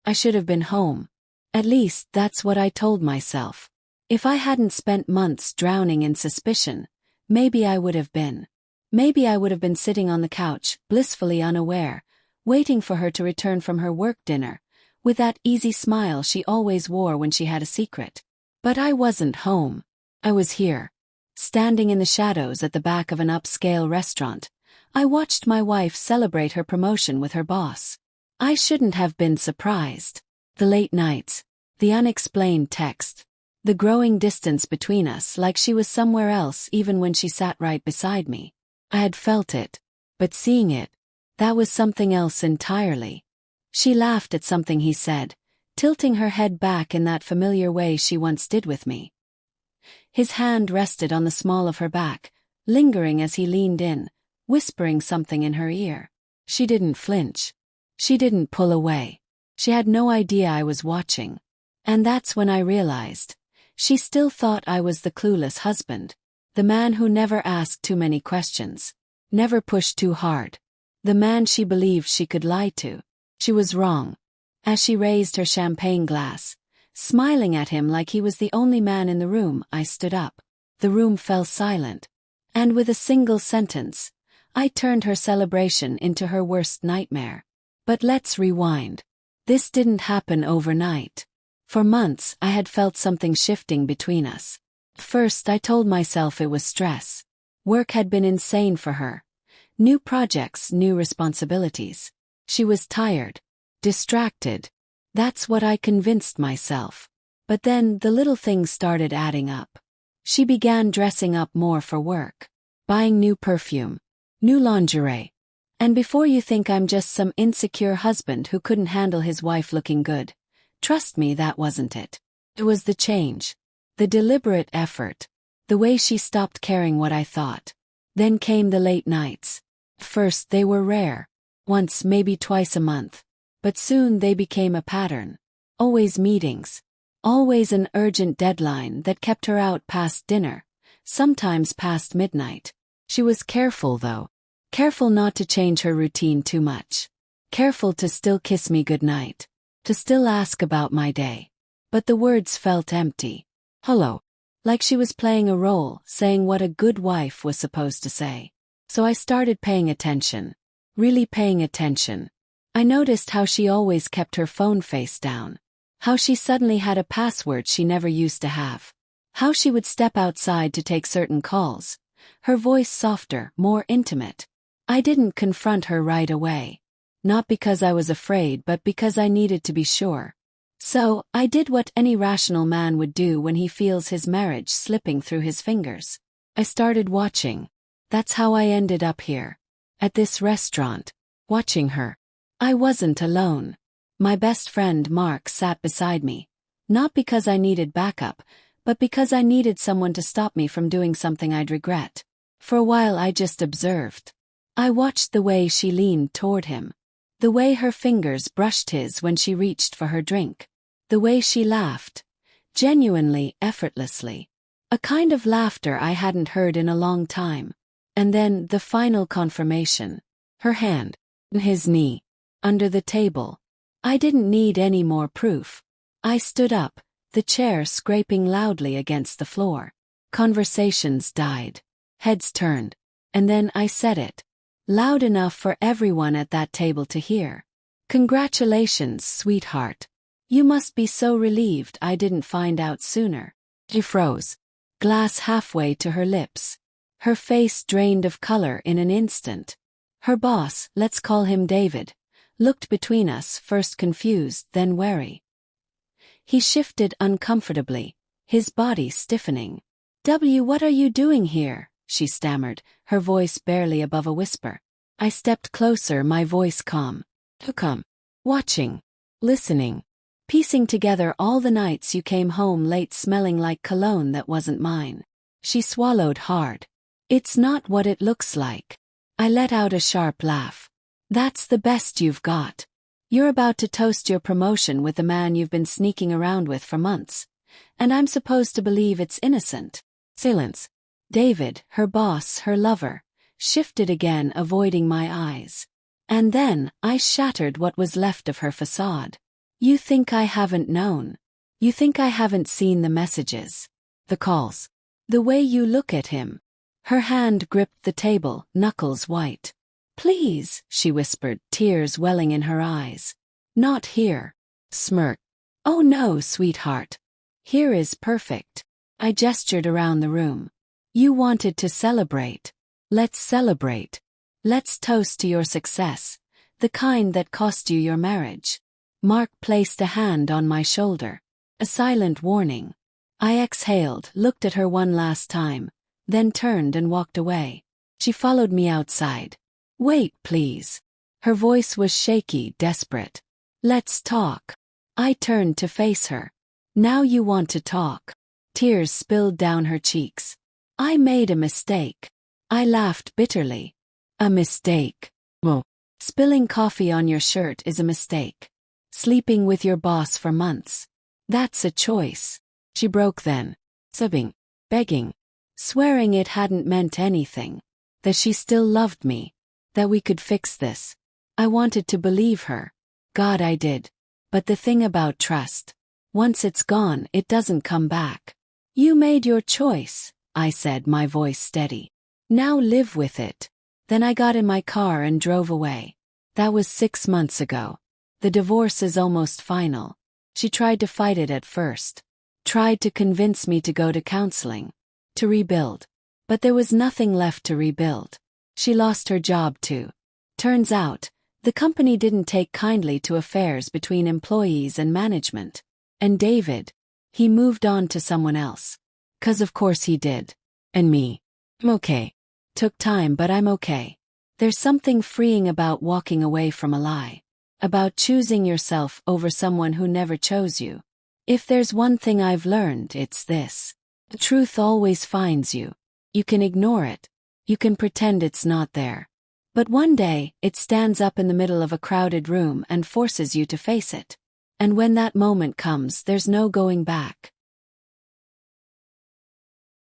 I should have been home. At least, that's what I told myself. If I hadn't spent months drowning in suspicion, maybe I would have been. Maybe I would have been sitting on the couch, blissfully unaware, waiting for her to return from her work dinner, with that easy smile she always wore when she had a secret. But I wasn't home. I was here. Standing in the shadows at the back of an upscale restaurant, I watched my wife celebrate her promotion with her boss. I shouldn't have been surprised. The late nights, the unexplained text, the growing distance between us, like she was somewhere else even when she sat right beside me. I had felt it, but seeing it, that was something else entirely. She laughed at something he said, tilting her head back in that familiar way she once did with me. His hand rested on the small of her back, lingering as he leaned in, whispering something in her ear. She didn't flinch. She didn't pull away. She had no idea I was watching. And that's when I realized. She still thought I was the clueless husband. The man who never asked too many questions. Never pushed too hard. The man she believed she could lie to. She was wrong. As she raised her champagne glass, smiling at him like he was the only man in the room, I stood up. The room fell silent. And with a single sentence, I turned her celebration into her worst nightmare. But let's rewind. This didn't happen overnight. For months, I had felt something shifting between us. First, I told myself it was stress. Work had been insane for her. New projects, new responsibilities. She was tired. Distracted. That's what I convinced myself. But then, the little things started adding up. She began dressing up more for work. Buying new perfume. New lingerie. And before you think I'm just some insecure husband who couldn't handle his wife looking good, trust me, that wasn't it. It was the change. The deliberate effort. The way she stopped caring what I thought. Then came the late nights. First, they were rare. Once, maybe twice a month. But soon they became a pattern. Always meetings. Always an urgent deadline that kept her out past dinner. Sometimes past midnight. She was careful though. Careful not to change her routine too much. Careful to still kiss me goodnight. To still ask about my day. But the words felt empty. Hollow. Like she was playing a role, saying what a good wife was supposed to say. So I started paying attention. Really paying attention. I noticed how she always kept her phone face down. How she suddenly had a password she never used to have. How she would step outside to take certain calls. Her voice softer, more intimate. I didn't confront her right away. Not because I was afraid, but because I needed to be sure. So, I did what any rational man would do when he feels his marriage slipping through his fingers. I started watching. That's how I ended up here. At this restaurant. Watching her. I wasn't alone. My best friend Mark sat beside me. Not because I needed backup, but because I needed someone to stop me from doing something I'd regret. For a while I just observed. I watched the way she leaned toward him. The way her fingers brushed his when she reached for her drink. The way she laughed. Genuinely, effortlessly. A kind of laughter I hadn't heard in a long time. And then, the final confirmation. Her hand. His knee. Under the table. I didn't need any more proof. I stood up, the chair scraping loudly against the floor. Conversations died. Heads turned. And then I said it. Loud enough for everyone at that table to hear. Congratulations, sweetheart. You must be so relieved I didn't find out sooner. She froze. Glass halfway to her lips. Her face drained of color in an instant. Her boss, let's call him David, looked between us, first confused, then wary. He shifted uncomfortably, his body stiffening. What are you doing here? She stammered, her voice barely above a whisper. I stepped closer, my voice calm. Come. Watching. Listening. Piecing together all the nights you came home late smelling like cologne that wasn't mine. She swallowed hard. It's not what it looks like. I let out a sharp laugh. That's the best you've got. You're about to toast your promotion with the man you've been sneaking around with for months. And I'm supposed to believe it's innocent. Silence. David, her boss, her lover, shifted again, avoiding my eyes. And then, I shattered what was left of her facade. You think I haven't known. You think I haven't seen the messages, the calls, the way you look at him. Her hand gripped the table, knuckles white. Please, she whispered, tears welling in her eyes. Not here. Smirk. Oh no, sweetheart. Here is perfect. I gestured around the room. You wanted to celebrate. Let's celebrate. Let's toast to your success, the kind that cost you your marriage. Mark placed a hand on my shoulder. A silent warning. I exhaled, looked at her one last time, then turned and walked away. She followed me outside. Wait, please. Her voice was shaky, desperate. Let's talk. I turned to face her. Now you want to talk. Tears spilled down her cheeks. I made a mistake. I laughed bitterly. A mistake? Well, spilling coffee on your shirt is a mistake. Sleeping with your boss for months. That's a choice. She broke then. Sobbing, begging, swearing it hadn't meant anything. That she still loved me. That we could fix this. I wanted to believe her. God, I did. But the thing about trust. Once it's gone, it doesn't come back. You made your choice, I said, my voice steady. Now live with it. Then I got in my car and drove away. That was 6 months ago. The divorce is almost final. She tried to fight it at first. Tried to convince me to go to counseling. To rebuild. But there was nothing left to rebuild. She lost her job too. Turns out, the company didn't take kindly to affairs between employees and management. And David, he moved on to someone else. 'Cause of course he did. And me. I'm okay. Took time, but I'm okay. There's something freeing about walking away from a lie. About choosing yourself over someone who never chose you. If there's one thing I've learned, it's this. The truth always finds you. You can ignore it. You can pretend it's not there. But one day, it stands up in the middle of a crowded room and forces you to face it. And when that moment comes, there's no going back.